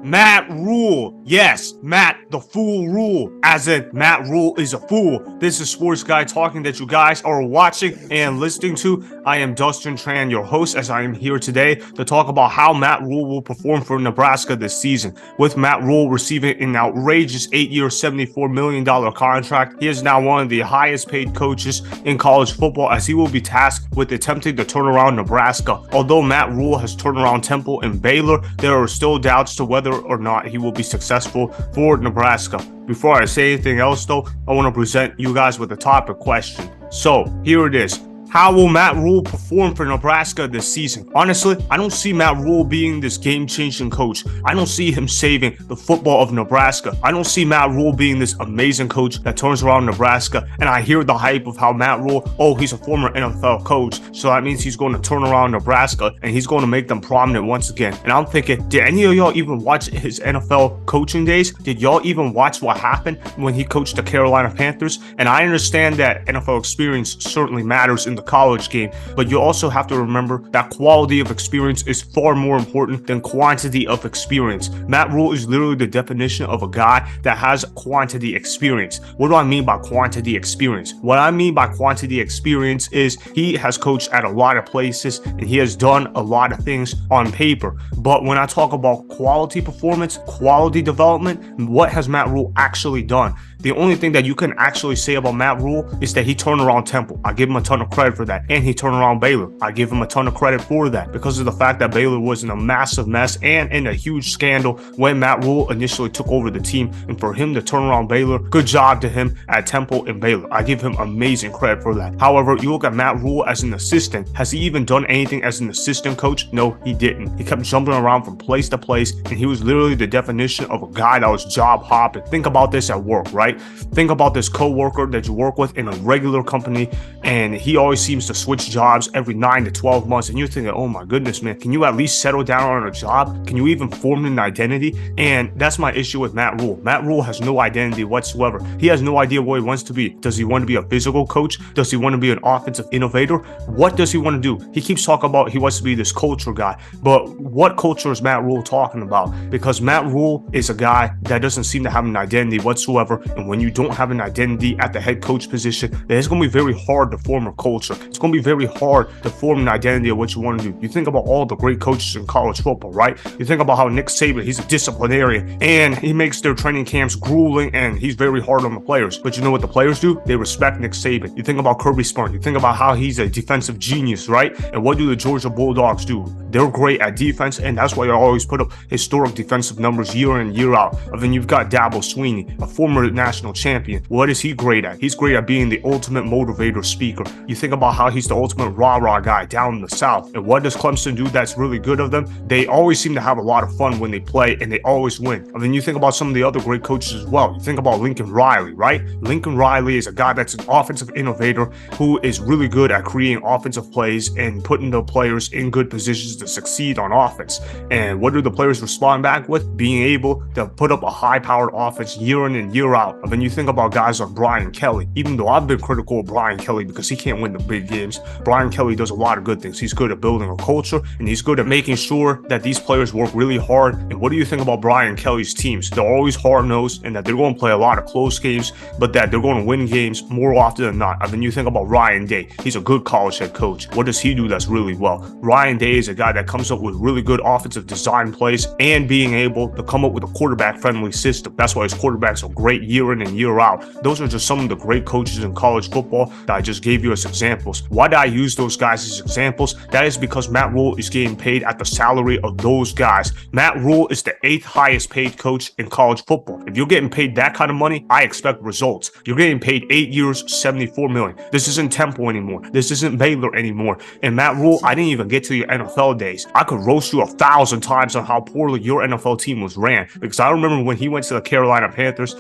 Matt Rhule. Yes, Matt the Fool Rule. As in, Matt Rhule is a fool. This is Sports Guy Talking that you guys are watching and listening to. I am Dustin Tran, your host, as I am here today to talk about how Matt Rhule will perform for Nebraska this season. With Matt Rhule receiving an outrageous 8-year, $74 million contract, he is now one of the highest paid coaches in college football, as he will be tasked with attempting to turn around Nebraska. Although Matt Rhule has turned around Temple and Baylor, there are still doubts to whether or not he will be successful for Nebraska. Before I say anything else though, I want to present you guys with a topic question. So here it is. How will Matt Rhule perform for Nebraska this season? Honestly, I don't see Matt Rhule being this game-changing coach. I don't see him saving the football of Nebraska. I don't see Matt Rhule being this amazing coach that turns around Nebraska. And I hear the hype of how Matt Rhule, he's a former NFL coach, so that means he's going to turn around Nebraska and he's going to make them prominent once again. And I'm thinking, did any of y'all even watch his NFL coaching days? Did y'all even watch what happened when he coached the Carolina Panthers? And I understand that NFL experience certainly matters in the college game, but you also have to remember that quality of experience is far more important than quantity of experience. Matt Rhule is literally the definition of a guy that has quantity experience. What do I mean by quantity experience? What I mean by quantity experience is he has coached at a lot of places and he has done a lot of things on paper. But when I talk about quality performance, quality development, what has Matt Rhule actually done? The only thing that you can actually say about Matt Rhule is that he turned around Temple. I give him a ton of credit for that. And he turned around Baylor. I give him a ton of credit for that because of the fact that Baylor was in a massive mess and in a huge scandal when Matt Rhule initially took over the team. And for him to turn around Baylor, good job to him at Temple and Baylor. I give him amazing credit for that. However, you look at Matt Rhule as an assistant. Has he even done anything as an assistant coach? No, he didn't. He kept jumping around from place to place, and he was literally the definition of a guy that was job hopping. Think about this at work, right? Think about this co-worker that you work with in a regular company, and he always seems to switch jobs every 9 to 12 months, and you're thinking, oh my goodness, man, can you at least settle down on a job? Can you even form an identity? And that's my issue with Matt Rhule. Matt Rhule has no identity whatsoever. He has no idea what he wants to be. Does he want to be a physical coach? Does he want to be an offensive innovator? What does he want to do? He keeps talking about he wants to be this culture guy, but what culture is Matt Rhule talking about? Because Matt Rhule is a guy that doesn't seem to have an identity whatsoever, and when you don't have an identity at the head coach position, then it's going to be very hard to form a culture. It's going to be very hard to form an identity of what you want to do. You think about all the great coaches in college football, right? You think about how Nick Saban, he's a disciplinarian and he makes their training camps grueling and he's very hard on the players. But you know what the players do? They respect Nick Saban. You think about Kirby Smart. You think about how he's a defensive genius, right? And what do the Georgia Bulldogs do? They're great at defense, and that's why you always put up historic defensive numbers year in, year out. And then you've got Dabo Swinney, a former national champion. What is he great at? He's great at being the ultimate motivator speaker. You think about how he's the ultimate rah-rah guy down in the South. And what does Clemson do that's really good of them? They always seem to have a lot of fun when they play, and they always win. And then you think about some of the other great coaches as well. You think about Lincoln Riley, right? Lincoln Riley is a guy that's an offensive innovator who is really good at creating offensive plays and putting the players in good positions to succeed on offense. And what do the players respond back with? Being able to put up a high-powered offense year in and year out. And then you think about guys like Brian Kelly. Even though I've been critical of Brian Kelly because he can't win the big games, Brian Kelly does a lot of good things. He's good at building a culture, and he's good at making sure that these players work really hard. And what do you think about Brian Kelly's teams? They're always hard-nosed, and that they're going to play a lot of close games, but that they're going to win games more often than not. And then you think about Ryan Day. He's a good college head coach. What does he do that's really well? Ryan Day is a guy that comes up with really good offensive design plays and being able to come up with a quarterback-friendly system. That's why his quarterbacks are great year in and year out. Those are just some of the great coaches in college football that I just gave you as examples. Why did I use those guys as examples? That is because Matt Rhule is getting paid at the salary of those guys. Matt Rhule is the 8th highest paid coach in college football. If you're getting paid that kind of money, I expect results. You're getting paid 8 years, $74 million. This isn't Temple anymore. This isn't Baylor anymore. And Matt Rhule, I didn't even get to your NFL days. I could roast you 1,000 times on how poorly your NFL team was ran, because I remember when he went to the Carolina Panthers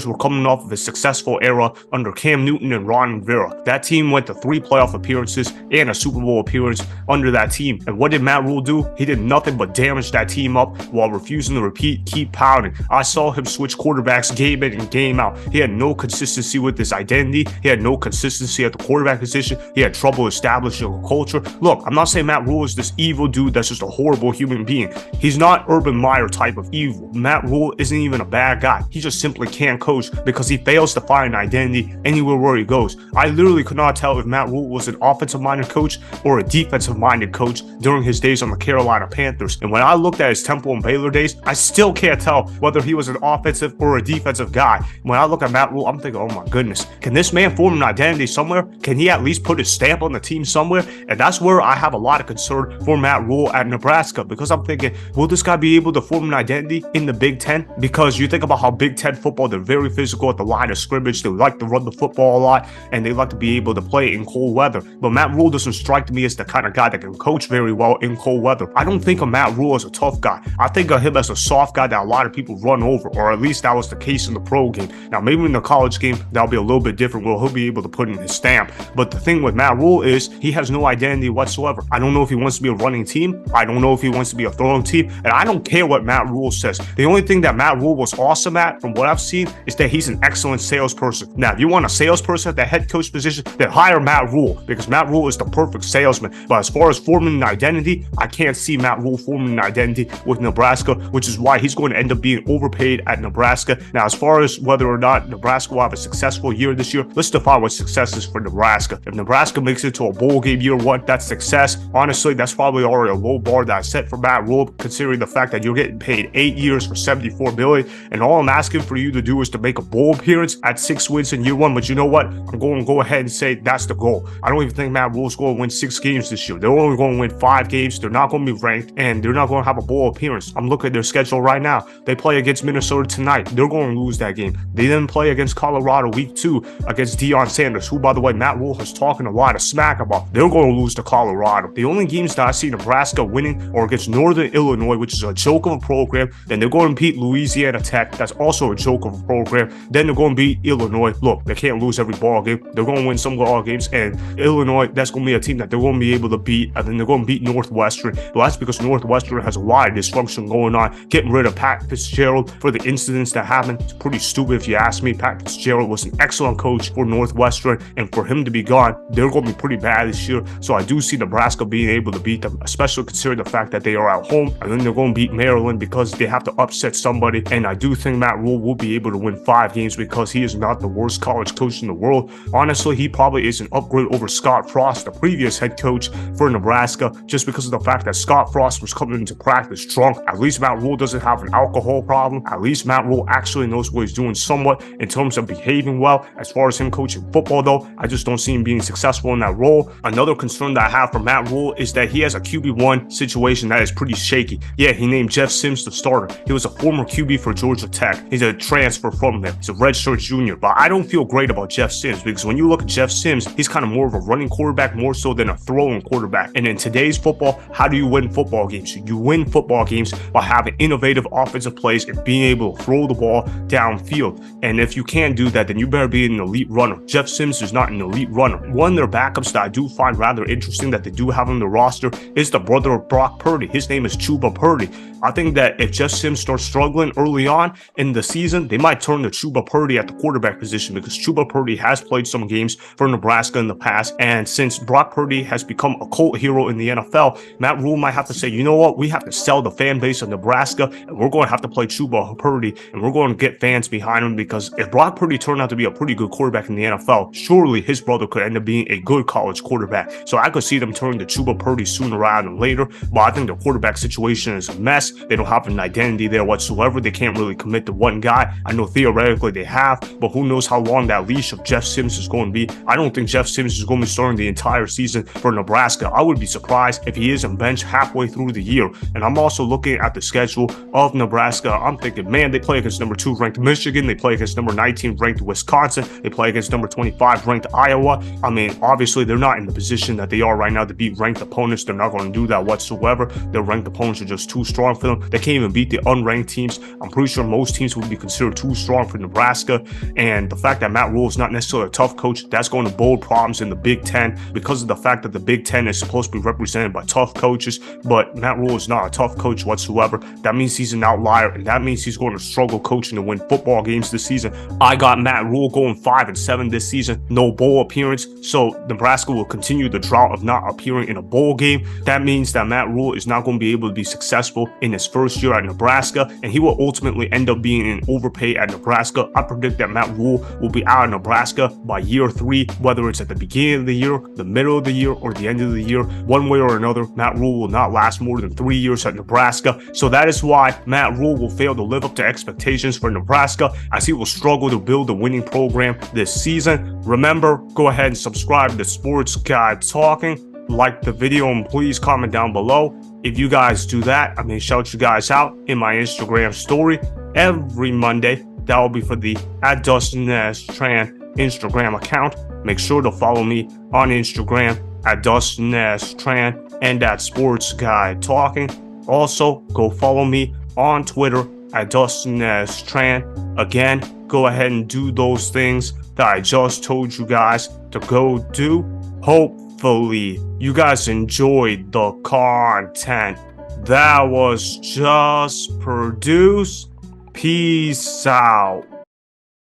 players were coming off of a successful era under Cam Newton and Ron Rivera. That team went to 3 playoff appearances and a Super Bowl appearance under that team. And what did Matt Rhule do? He did nothing but damage that team up while refusing to keep pounding. I saw him switch quarterbacks game in and game out. He had no consistency with his identity. He had no consistency at the quarterback position. He had trouble establishing a culture. Look, I'm not saying Matt Rhule is this evil dude that's just a horrible human being. He's not Urban Meyer type of evil. Matt Rhule isn't even a bad guy. He just simply can't coach because he fails to find an identity anywhere where he goes. I literally could not tell if Matt Rhule was an offensive-minded coach or a defensive-minded coach during his days on the Carolina Panthers. And when I looked at his Temple and Baylor days, I still can't tell whether he was an offensive or a defensive guy. When I look at Matt Rhule, I'm thinking, oh my goodness, can this man form an identity somewhere? Can he at least put his stamp on the team somewhere? And that's where I have a lot of concern for Matt Rhule at Nebraska, because I'm thinking, will this guy be able to form an identity in the Big Ten? Because you think about how Big Ten football, they're very physical at the line of scrimmage. They like to run the football a lot, and they like to be able to play in cold weather. But Matt Rhule doesn't strike me as the kind of guy that can coach very well in cold weather. I don't think of Matt Rhule as a tough guy. I think of him as a soft guy that a lot of people run over, or at least that was the case in the pro game. Now, maybe in the college game, that'll be a little bit different where he'll be able to put in his stamp. But the thing with Matt Rhule is he has no identity whatsoever. I don't know if he wants to be a running team. I don't know if he wants to be a throwing team. And I don't care what Matt Rhule says. The only thing that Matt Rhule was awesome at, from what I've seen, is that he's an excellent salesperson. Now, if you want a salesperson at the head coach position, then hire Matt Rhule, because Matt Rhule is the perfect salesman. But as far as forming an identity, I can't see Matt Rhule forming an identity with Nebraska, which is why he's going to end up being overpaid at Nebraska. Now, as far as whether or not Nebraska will have a successful year this year, let's define what success is for Nebraska. If Nebraska makes it to a bowl game year one, that's success. Honestly, that's probably already a low bar that I set for Matt Rhule, considering the fact that you're getting paid 8 years for $74 million, and all I'm asking for you to do is to make a bowl appearance at 6 wins in year one. But you know what? I'm going to go ahead and say that's the goal. I don't even think Matt Rhule's going to win 6 games this year. They're only going to win 5 games. They're not going to be ranked, and they're not going to have a bowl appearance. I'm looking at their schedule right now. They play against Minnesota tonight. They're going to lose that game. They didn't play against Colorado week 2 against Deion Sanders, who, by the way, Matt Rhule has talking a lot of smack about. They're going to lose to Colorado. The only games that I see Nebraska winning are against Northern Illinois, which is a joke of a program. Then they're going to beat Louisiana Tech. That's also a joke of a program. Then they're going to beat Illinois. Look, they can't lose every ball game. They're going to win some ball games. And Illinois, that's going to be a team that they're going to be able to beat. And then they're going to beat Northwestern. But that's because Northwestern has a lot of dysfunction going on. Getting rid of Pat Fitzgerald for the incidents that happened, it's pretty stupid if you ask me. Pat Fitzgerald was an excellent coach for Northwestern, and for him to be gone, they're going to be pretty bad this year. So I do see Nebraska being able to beat them, especially considering the fact that they are at home, and then they're going to beat Maryland because they have to upset somebody. And I do think Matt Rhule will be able to win 5 games because he is not the worst college coach in the world. Honestly, he probably is an upgrade over Scott Frost, the previous head coach for Nebraska, just because of the fact that Scott Frost was coming into practice drunk. At least Matt Rhule doesn't have an alcohol problem. At least Matt Rhule actually knows what he's doing somewhat in terms of behaving well. As far as him coaching football, though, I just don't see him being successful in that role. Another concern that I have for Matt Rhule is that he has a QB1 situation that is pretty shaky. Yeah, he named Jeff Sims the starter. He was a former QB for Georgia Tech. He's a transfer from there. He's a redshirt junior. But I don't feel great about Jeff Sims, because when you look at Jeff Sims, he's kind of more of a running quarterback more so than a throwing quarterback. And in today's football, how do you win football games? You win football games by having innovative offensive plays and being able to throw the ball downfield. And if you can't do that, then you better be an elite runner. Jeff Sims is not an elite runner. One of their backups that I do find rather interesting that they do have on the roster is the brother of Brock Purdy. His name is Chuba Purdy. I think that if Jeff Sims starts struggling early on in the season, they might turn to Chuba Purdy at the quarterback position, because Chuba Purdy has played some games for Nebraska in the past. And since Brock Purdy has become a cult hero in the NFL, Matt Rhule might have to say, you know what, we have to sell the fan base of Nebraska, and we're going to have to play Chuba Purdy, and we're going to get fans behind him, because if Brock Purdy turned out to be a pretty good quarterback in the NFL, surely his brother could end up being a good college quarterback. So I could see them turning to Chuba Purdy sooner rather than later. But I think the quarterback situation is a mess. They don't have an identity there whatsoever. They can't really commit to one guy. I know theoretically they have, but who knows how long that leash of Jeff Sims is going to be. I don't think Jeff Sims is going to be starting the entire season for Nebraska. I would be surprised if he isn't benched halfway through the year. And I'm also looking at the schedule of Nebraska. I'm thinking, man, they play against number 2 ranked Michigan. They play against number 19 ranked Wisconsin. They play against number 25 ranked Iowa. I mean, obviously they're not in the position that they are right now to beat ranked opponents. They're not going to do that whatsoever. Their ranked opponents are just too strong for them. They can't even beat the unranked teams. I'm pretty sure most teams would be considered too strong for Nebraska. And the fact that Matt Rhule is not necessarily a tough coach, that's going to bode problems in the Big Ten because of the fact that the Big Ten is supposed to be represented by tough coaches. But Matt Rhule is not a tough coach whatsoever. That means he's an outlier, and that means he's going to struggle coaching to win football games this season. I got Matt Rhule going 5-7 this season, no bowl appearance. So Nebraska will continue the drought of not appearing in a bowl game. That means that Matt Rhule is not going to be able to be successful in his first year at Nebraska, and he will ultimately end up being in overpay at Nebraska. I predict that Matt Rhule will be out of Nebraska by year 3, whether it's at the beginning of the year, the middle of the year, or the end of the year. One way or another, Matt Rhule will not last more than 3 years at Nebraska. So that is why Matt Rhule will fail to live up to expectations for Nebraska, as he will struggle to build a winning program this season. Remember, go ahead and subscribe to Sports Guy Talking. Like the video and please comment down below. If you guys do that, I'm going to shout you guys out in my Instagram story every Monday. That will be for the @DustinTran Instagram account. Make sure to follow me on Instagram @DustinTran and @SportsGuyTalking. Also, go follow me on Twitter @DustinTran. Again, go ahead and do those things that I just told you guys to go do. Hopefully, you guys enjoyed the content that was just produced. Peace out.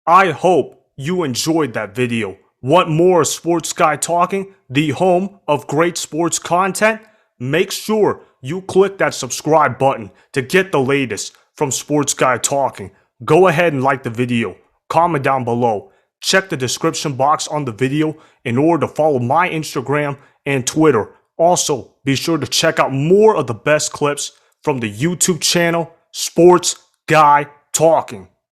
I hope you enjoyed that video. Want more Sports Guy Talking, the home of great sports content? Make sure you click that subscribe button to get the latest from Sports Guy Talking. Go ahead and like the video. Comment down below. Check the description box on the video in order to follow my Instagram and Twitter. Also, be sure to check out more of the best clips from the YouTube channel, Sports Guy Talking.